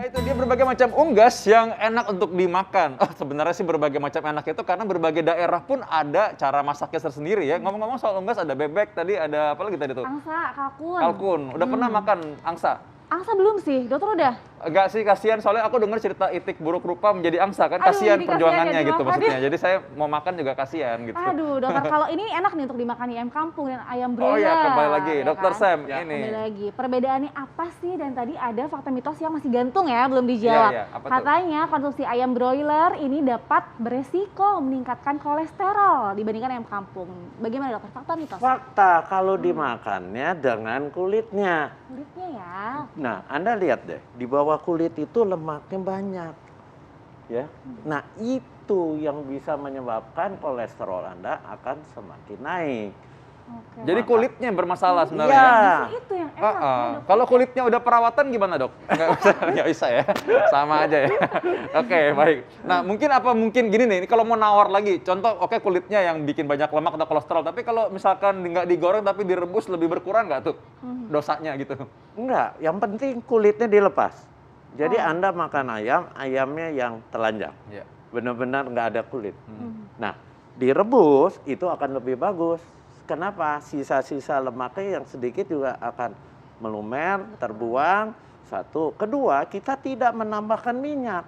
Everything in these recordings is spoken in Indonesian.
itu dia berbagai macam unggas yang enak untuk dimakan. Oh, sebenarnya sih berbagai macam enak itu karena berbagai daerah pun ada cara masaknya tersendiri ya. Ngomong-ngomong soal unggas, ada bebek tadi, ada apa lagi tadi tuh? Angsa, kalkun. Kalkun. Udah pernah makan angsa? Angsa belum sih, dokter udah? Enggak sih, kasihan soalnya aku dengar cerita Itik buruk rupa menjadi angsa kan, Aduh, kasihan jadi perjuangannya kasihan ya gitu dimakan maksudnya. Jadi saya mau makan juga kasihan gitu. Aduh, dokter, kalau ini enak nih untuk dimakan di ayam kampung dan ayam broiler. Oh iya, kembali lagi, ya Dokter kan? Sam Ya, ini. kembali lagi. Perbedaannya apa sih? Dan tadi ada fakta mitos yang masih gantung ya, belum dijawab. Iya, apa tuh? Katanya konsumsi ayam broiler ini dapat beresiko meningkatkan kolesterol dibandingkan ayam kampung. Bagaimana dokter? Fakta mitos? Fakta kalau dimakannya dengan kulitnya. Kulitnya ya. Nah, Anda lihat deh, di bawah kulit itu lemaknya banyak. Ya. Nah, itu yang bisa menyebabkan kolesterol Anda akan semakin naik. Oke. Jadi kulitnya bermasalah sebenarnya. Iya. Justru itu yang enak ya, dokter. Kalau kulitnya udah perawatan gimana dok? Nggak bisa ya, sama aja ya. Oke, baik. Nah mungkin gini nih, ini kalau mau nawar lagi, contoh oke kulitnya yang bikin banyak lemak atau kolesterol, tapi kalau misalkan nggak digoreng tapi direbus lebih berkurang nggak tuh dosanya gitu? Enggak, yang penting kulitnya dilepas. Jadi Anda makan ayam, ayamnya yang telanjang. Iya. Benar-benar nggak ada kulit. Nah, direbus itu akan lebih bagus. Kenapa? Sisa-sisa lemaknya yang sedikit juga akan melumer, terbuang. Satu. Kedua, kita tidak menambahkan minyak.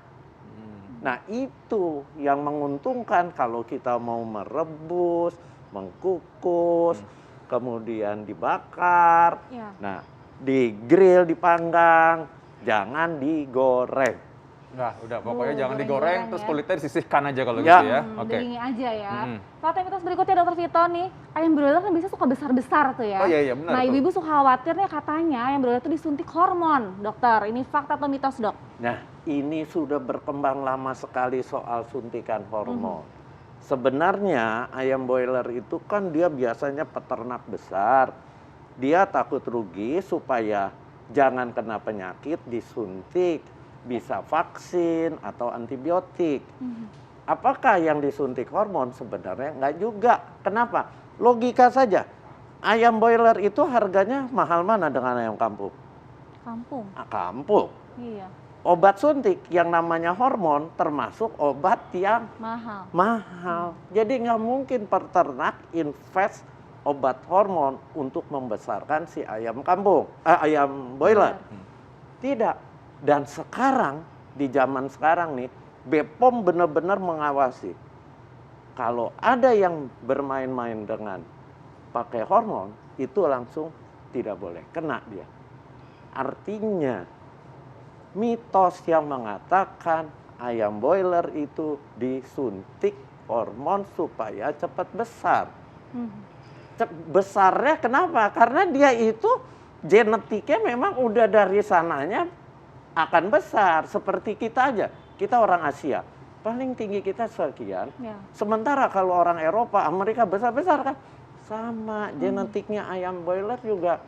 Nah, itu yang menguntungkan kalau kita mau merebus, mengkukus, kemudian dibakar. Ya. Nah, digrill, dipanggang, jangan digoreng. Nah, udah pokoknya jangan goreng-goreng digoreng, terus ya. kulitnya disisihkan aja kalau Ya. gitu ya. Oke. Dagingnya aja ya. Mm-mm. Fakta mitos berikutnya dokter Vito nih, ayam broiler kan biasanya suka besar-besar tuh ya. Oh iya benar. Nah tuh. ibu-ibu suka khawatir nih katanya ayam broiler itu disuntik hormon. Dokter, ini fakta atau mitos dok? Nah, ini sudah berkembang lama sekali soal suntikan hormon. Sebenarnya ayam broiler itu kan dia biasanya peternak besar. Dia takut rugi supaya jangan kena penyakit disuntik, bisa vaksin atau antibiotik. Apakah yang disuntik hormon? Sebenarnya enggak juga. Kenapa? Logika saja. Ayam broiler itu harganya mahal mana dengan ayam kampung? Kampung. Kampung. Iya. Obat suntik yang namanya hormon termasuk obat yang mahal. Jadi nggak mungkin peternak invest obat hormon untuk membesarkan si ayam kampung, ayam broiler. Tidak. Dan sekarang, di zaman sekarang nih, BPOM benar-benar mengawasi. Kalau ada yang bermain-main dengan pakai hormon, itu langsung tidak boleh, kena dia. Artinya, mitos yang mengatakan ayam broiler itu disuntik hormon supaya cepat besar. Besarnya kenapa? Karena dia itu genetiknya memang udah dari sananya akan besar. Seperti kita aja, kita orang Asia, paling tinggi kita sekian. Ya. Sementara kalau orang Eropa, Amerika besar-besar kan, sama genetiknya ayam broiler juga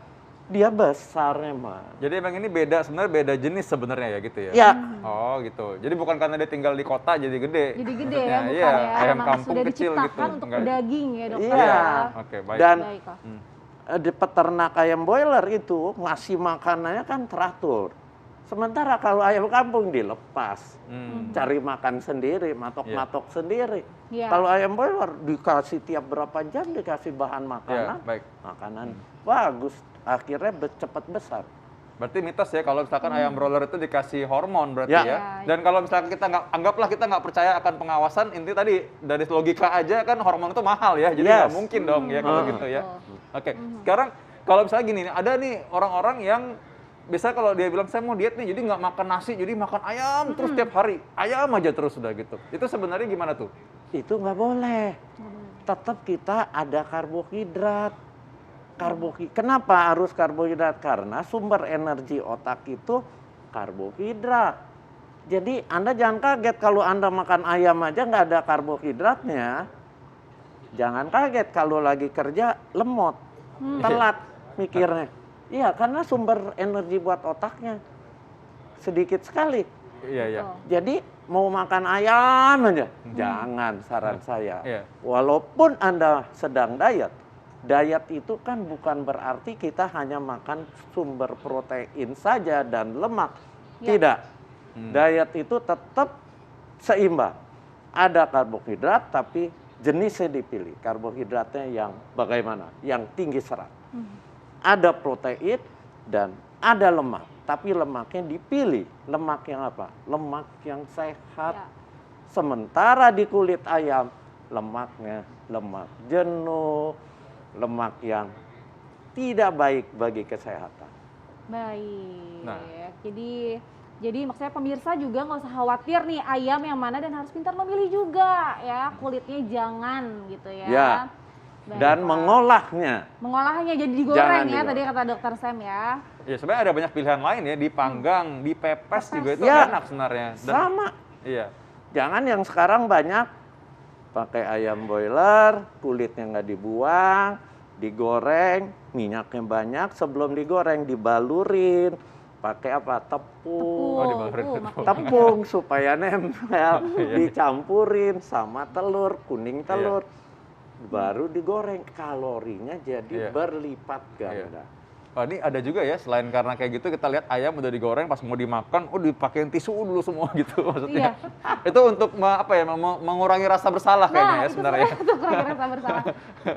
dia besarnya mah. Jadi emang ini sebenarnya beda jenis sebenarnya ya gitu ya? Ya, Oh gitu. Jadi bukan karena dia tinggal di kota jadi gede. Jadi gede Maksudnya, ya, bukan iya, ya. ayam Memang kampung sudah kecil diciptakan gitu. untuk Enggak. daging ya dokter. Iya. ya. Oke, baik. Dan Baiklah. di peternak ayam broiler itu ngasih makanannya kan teratur. Sementara kalau ayam kampung dilepas, cari makan sendiri, matok-matok sendiri. Iya. Kalau ayam broiler dikasih tiap berapa jam dikasih bahan makanan, Iya, baik. makanan bagus, akhirnya cepat besar. Berarti mitos ya kalau misalkan ayam broiler itu dikasih hormon berarti Ya. ya. Dan kalau misalkan kita anggaplah kita nggak percaya akan pengawasan, inti tadi dari logika aja kan hormon itu mahal ya. Jadi nggak Yes. mungkin dong ya kalau gitu ya. Oke, sekarang kalau misalnya gini, ada nih orang-orang yang biasanya kalau dia bilang saya mau diet nih, jadi nggak makan nasi, jadi makan ayam terus tiap hari, ayam aja terus udah gitu. Itu sebenarnya gimana tuh? Itu nggak boleh. Tetap kita ada karbohidrat. Kenapa harus karbohidrat? Karena sumber energi otak itu karbohidrat. Jadi Anda jangan kaget kalau Anda makan ayam aja nggak ada karbohidratnya. Jangan kaget kalau lagi kerja lemot, telat mikirnya. Iya, karena sumber energi buat otaknya sedikit sekali. Iya, iya. Jadi mau makan ayam aja, jangan saran saya. Iya. Walaupun Anda sedang diet itu kan bukan berarti kita hanya makan sumber protein saja dan lemak. Ya. Tidak. Diet itu tetap seimbang. Ada karbohidrat tapi jenisnya dipilih. Karbohidratnya yang bagaimana? Yang tinggi serat. Ada protein dan ada lemak. Tapi lemaknya dipilih. Lemak yang apa? Lemak yang sehat. Ya. Sementara di kulit ayam, lemaknya lemak jenuh, lemak yang tidak baik bagi kesehatan. Baik. Nah. Jadi maksudnya pemirsa juga nggak usah khawatir nih ayam yang mana dan harus pintar memilih juga ya, kulitnya jangan gitu ya. Ya. Dan Baik, Pak. Mengolahnya jadi digoreng Jangan ya digoreng. tadi kata dokter Sam ya. Ya sebenarnya ada banyak pilihan lain ya, dipanggang, dipepes juga itu Ya. enak sebenarnya. Sama. Iya. Jangan yang sekarang banyak pakai ayam boiler, kulitnya nggak dibuang, digoreng, minyaknya banyak, sebelum digoreng dibalurin, pakai apa? Tepung. dibalurin. Tepung supaya nempel, Iya. dicampurin sama telur, kuning telur, baru digoreng. Kalorinya jadi Iya. berlipat ganda. Wah, ini ada juga ya, selain karena kayak gitu kita lihat ayam udah digoreng pas mau dimakan, dipakein tisu dulu semua gitu maksudnya. Itu untuk mengurangi rasa bersalah kayaknya ya sebenarnya. Itu kurang rasa bersalah.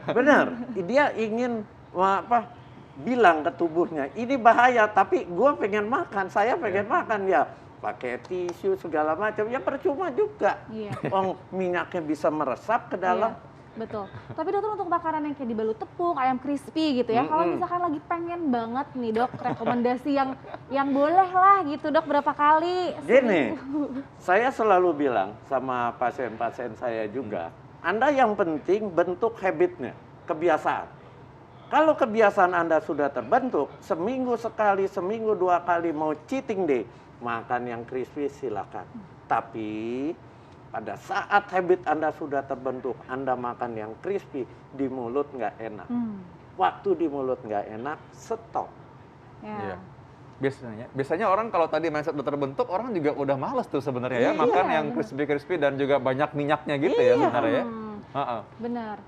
Benar, dia ingin bilang ke tubuhnya, ini bahaya, tapi gue pengen makan, saya pengen makan ya. Pakai tisu segala macam, ya percuma juga. Iya. Minyaknya bisa meresap ke dalam. Iya, betul. Tapi dokter untuk makanan yang kayak dibalut tepung, ayam crispy gitu ya. Kalau misalkan lagi pengen banget nih dok, rekomendasi yang boleh lah gitu dok, berapa kali? Gini, saya selalu bilang sama pasien-pasien saya juga, Anda yang penting bentuk habitnya, kebiasaan. Kalau kebiasaan Anda sudah terbentuk, seminggu sekali, seminggu 2 kali mau cheating day, makan yang crispy silakan. Tapi pada saat habit Anda sudah terbentuk, Anda makan yang crispy, di mulut nggak enak. Waktu di mulut nggak enak, stop. Iya. Biasanya orang kalau tadi mindset udah terbentuk, orang juga udah males tuh sebenarnya ya, Iya, makan yang crispy-crispy dan juga banyak minyaknya gitu ya sebenarnya ya. Benar.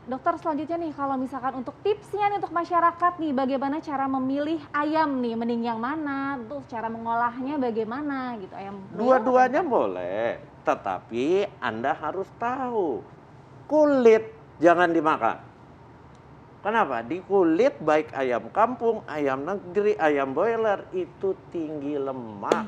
Dokter selanjutnya nih, kalau misalkan untuk tipsnya nih untuk masyarakat nih, bagaimana cara memilih ayam nih, mending yang mana, tuh cara mengolahnya bagaimana gitu, ayam. Dua-duanya boleh, tetapi Anda harus tahu, kulit jangan dimakan. Kenapa? Di kulit baik ayam kampung, ayam negeri, ayam boiler itu tinggi lemak.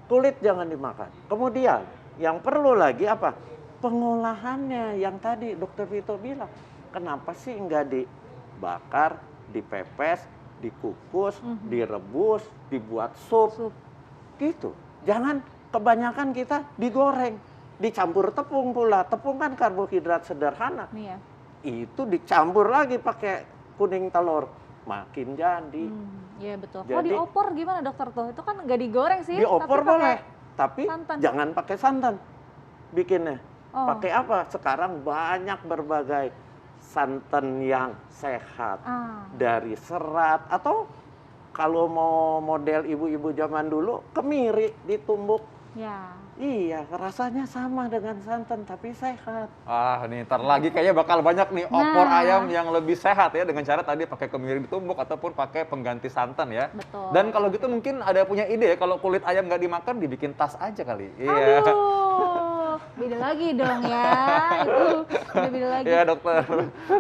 Kulit jangan dimakan. Kemudian yang perlu lagi apa? Pengolahannya yang tadi Dokter Vito bilang. Kenapa sih nggak dibakar, dipepes, dikukus, direbus, dibuat sup? Gitu. Jangan kebanyakan kita digoreng, dicampur tepung pula. Tepung kan karbohidrat sederhana. Iya. Itu dicampur lagi pakai kuning telur, makin jadi. Iya betul. Jadi- Kalau diopor gimana dokter tuh? Itu kan nggak digoreng sih. Diopor tapi boleh, pakai tapi santan. jangan pakai santan bikinnya. Oh. Pakai apa? Sekarang banyak berbagai santan yang sehat. Dari serat atau kalau mau model ibu-ibu zaman dulu, kemiri ditumbuk. Ya. Iya, rasanya sama dengan santan tapi sehat. Nih ntar lagi kayaknya bakal banyak nih opor Nah. ayam yang lebih sehat ya dengan cara tadi pakai kemiri ditumbuk ataupun pakai pengganti santan ya. Betul. Dan kalau gitu mungkin ada punya ide ya, kalau kulit ayam nggak dimakan dibikin tas aja kali. Iya. Aduh, beda lagi dong ya. Itu udah beda lagi. Iya dokter.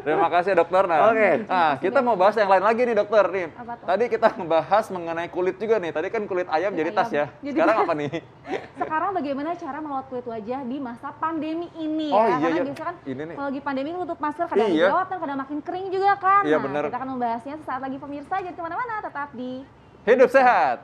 Terima kasih dokter. Oke. Nah kita mau bahas yang lain lagi nih dokter nih. Apa tuh? Tadi kita membahas mengenai kulit juga nih. Tadi kan kulit ayam jadi tas ya. Jadi- Sekarang apa nih? Sekarang bagaimana cara merawat kulit wajah di masa pandemi ini Oh, ya? iya, Karena iya. biasanya kan Ini nih. kalau lagi pandemi tutup masker kadang Iya. jerawatan, kadang makin kering juga kan. Iya, Nah, bener. kita akan membahasnya sesaat lagi pemirsa. Jadi kemana-mana, tetap di Hidup sehat.